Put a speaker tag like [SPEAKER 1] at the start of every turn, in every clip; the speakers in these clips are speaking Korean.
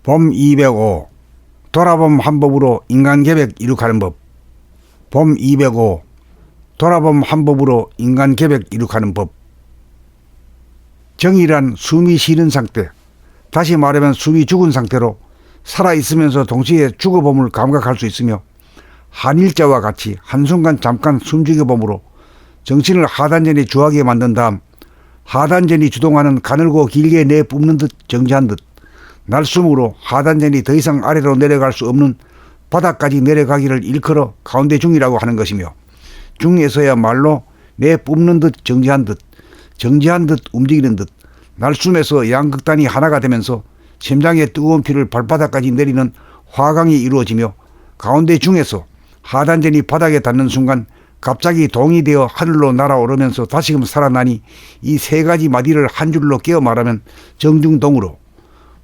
[SPEAKER 1] 봄 205 돌아봄 한법으로 인간계백 이룩하는 법. 봄 205 돌아봄 한법으로 인간계백 이룩하는 법. 정이란 숨이 쉬는 상태, 다시 말하면 숨이 죽은 상태로 살아있으면서 동시에 죽어봄을 감각할 수 있으며, 한일자와 같이 한순간 잠깐 숨죽여봄으로 정신을 하단전에 주하게 만든 다음 하단전이 주동하는 가늘고 길게 내뿜는 듯 정지한 듯 날숨으로 하단전이 더 이상 아래로 내려갈 수 없는 바닥까지 내려가기를 일컬어 가운데 중이라고 하는 것이며, 중에서야말로 내뿜는 듯 정지한 듯 움직이는 듯 날숨에서 양극단이 하나가 되면서 심장의 뜨거운 피를 발바닥까지 내리는 화강이 이루어지며, 가운데 중에서 하단전이 바닥에 닿는 순간 갑자기 동이 되어 하늘로 날아오르면서 다시금 살아나니, 이 세 가지 마디를 한 줄로 깨어 말하면 정중동으로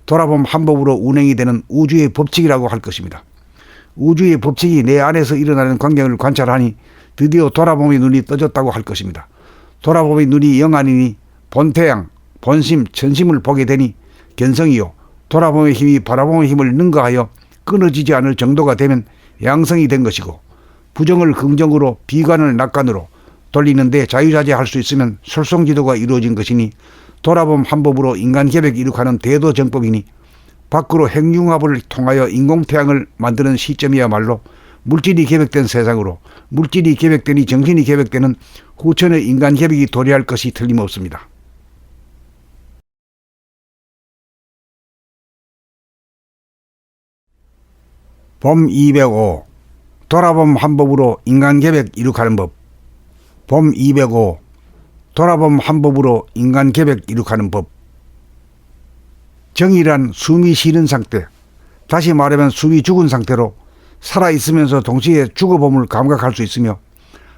[SPEAKER 1] 돌아봄 한법으로 운행이 되는 우주의 법칙이라고 할 것입니다. 우주의 법칙이 내 안에서 일어나는 광경을 관찰하니 드디어 돌아봄의 눈이 떠졌다고 할 것입니다. 돌아봄의 눈이 영안이니 본태양, 본심, 천심을 보게 되니 견성이요, 돌아봄의 힘이 바라봄의 힘을 능가하여 끊어지지 않을 정도가 되면 양성이 된 것이고, 부정을 긍정으로 비관을 낙관으로 돌리는데 자유자재할 수 있으면 솔송지도가 이루어진 것이니, 돌아봄 한법으로 인간계백 이룩하는 대도정법이니, 밖으로 핵융합을 통하여 인공태양을 만드는 시점이야말로 물질이 계획된 세상으로, 물질이 계획되니 정신이 계획되는 후천의 인간계백이 도래할 것이 틀림없습니다. 봄 205 돌아봄 한법으로 인간계백 이룩하는 법. 봄 205 돌아봄 한법으로 인간계백 이룩하는 법. 정이란 숨이 쉬는 상태, 다시 말하면 숨이 죽은 상태로 살아있으면서 동시에 죽어봄을 감각할 수 있으며,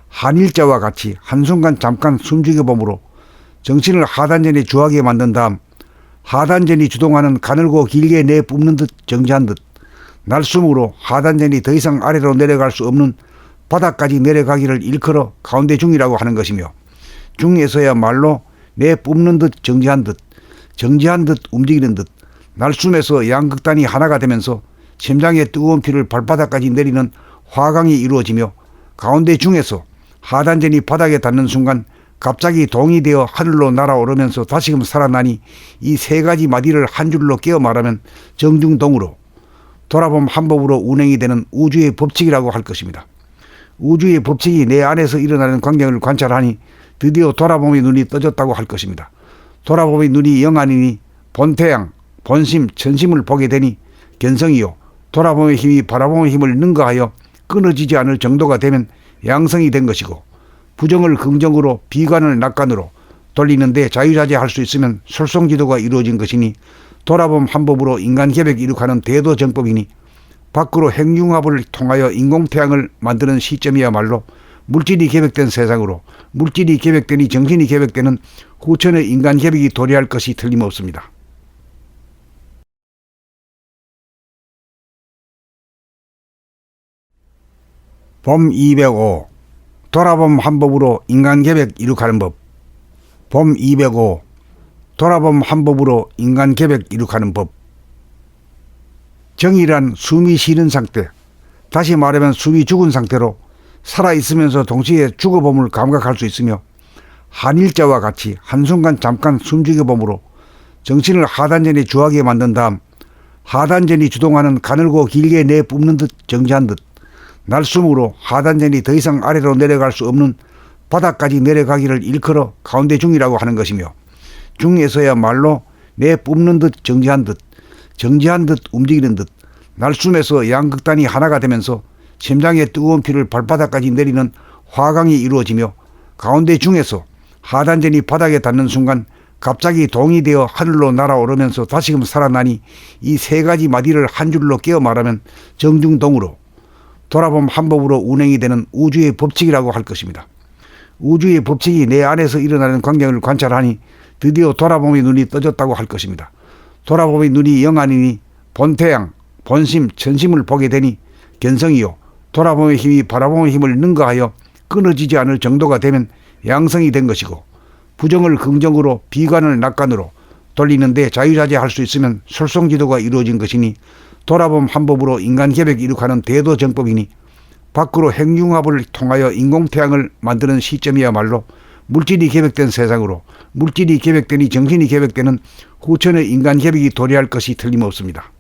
[SPEAKER 1] 한일자와 같이 한순간 잠깐 숨죽여봄으로 정신을 하단전에 주하게 만든 다음 하단전이 주동하는 가늘고 길게 내뿜는 듯 정지한 듯 날숨으로 하단전이 더 이상 아래로 내려갈 수 없는 바닥까지 내려가기를 일컬어 가운데 중이라고 하는 것이며, 중에서야말로 내뿜는 듯 정지한 듯 움직이는 듯 날숨에서 양극단이 하나가 되면서 심장의 뜨거운 피를 발바닥까지 내리는 화강이 이루어지며, 가운데 중에서 하단전이 바닥에 닿는 순간 갑자기 동이 되어 하늘로 날아오르면서 다시금 살아나니, 이 세 가지 마디를 한 줄로 깨어 말하면 정중동으로 돌아봄 한법으로 운행이 되는 우주의 법칙이라고 할 것입니다. 우주의 법칙이 내 안에서 일어나는 광경을 관찰하니 드디어 돌아봄의 눈이 떠졌다고 할 것입니다. 돌아봄의 눈이 영안이니 본태양, 본심, 천심을 보게 되니 견성이요, 돌아봄의 힘이 바라봄의 힘을 능가하여 끊어지지 않을 정도가 되면 양성이 된 것이고, 부정을 긍정으로 비관을 낙관으로 돌리는데 자유자재할 수 있으면 솔송지도가 이루어진 것이니, 돌아봄 한법으로 인간계백 이룩하는 대도정법이니, 밖으로 핵융합을 통하여 인공태양을 만드는 시점이야말로 물질이 계획된 세상으로, 물질이 계획되니 정신이 계획되는 후천의 인간계백이 도래할 것이 틀림없습니다. 봄 205 돌아봄 한법으로 인간계백 이룩하는 법. 봄 205 돌아봄 한법으로 인간계백 이룩하는 법. 정이란 숨이 쉬는 상태, 다시 말하면 숨이 죽은 상태로 살아있으면서 동시에 죽어봄을 감각할 수 있으며, 한일자와 같이 한순간 잠깐 숨죽여봄으로 정신을 하단전에 주하게 만든 다음 하단전이 주동하는 가늘고 길게 내뿜는 듯 정지한 듯 날숨으로 하단전이 더 이상 아래로 내려갈 수 없는 바닥까지 내려가기를 일컬어 가운데 중이라고 하는 것이며, 중에서야말로 내뿜는 듯 정지한 듯 움직이는 듯 날숨에서 양극단이 하나가 되면서 심장의 뜨거운 피를 발바닥까지 내리는 화강이 이루어지며, 가운데 중에서 하단전이 바닥에 닿는 순간 갑자기 동이 되어 하늘로 날아오르면서 다시금 살아나니, 이 세 가지 마디를 한 줄로 깨어 말하면 정중동으로 돌아봄 한법으로 운행이 되는 우주의 법칙이라고 할 것입니다. 우주의 법칙이 내 안에서 일어나는 광경을 관찰하니 드디어 돌아봄의 눈이 떠졌다고 할 것입니다. 돌아봄의 눈이 영안이니 본태양, 본심, 천심을 보게 되니 견성이요, 돌아봄의 힘이 바라봄의 힘을 능가하여 끊어지지 않을 정도가 되면 양성이 된 것이고, 부정을 긍정으로 비관을 낙관으로 돌리는데 자유자재할 수 있으면 솔송지도가 이루어진 것이니 돌아봄 한법으로 인간계획 이룩하는 대도정법이니 밖으로 핵융합을 통하여 인공태양을 만드는 시점이야말로 물질이 계획된 세상으로 물질이 계획되니 정신이 계획되는 후천의 인간계획이 도래할 것이 틀림없습니다.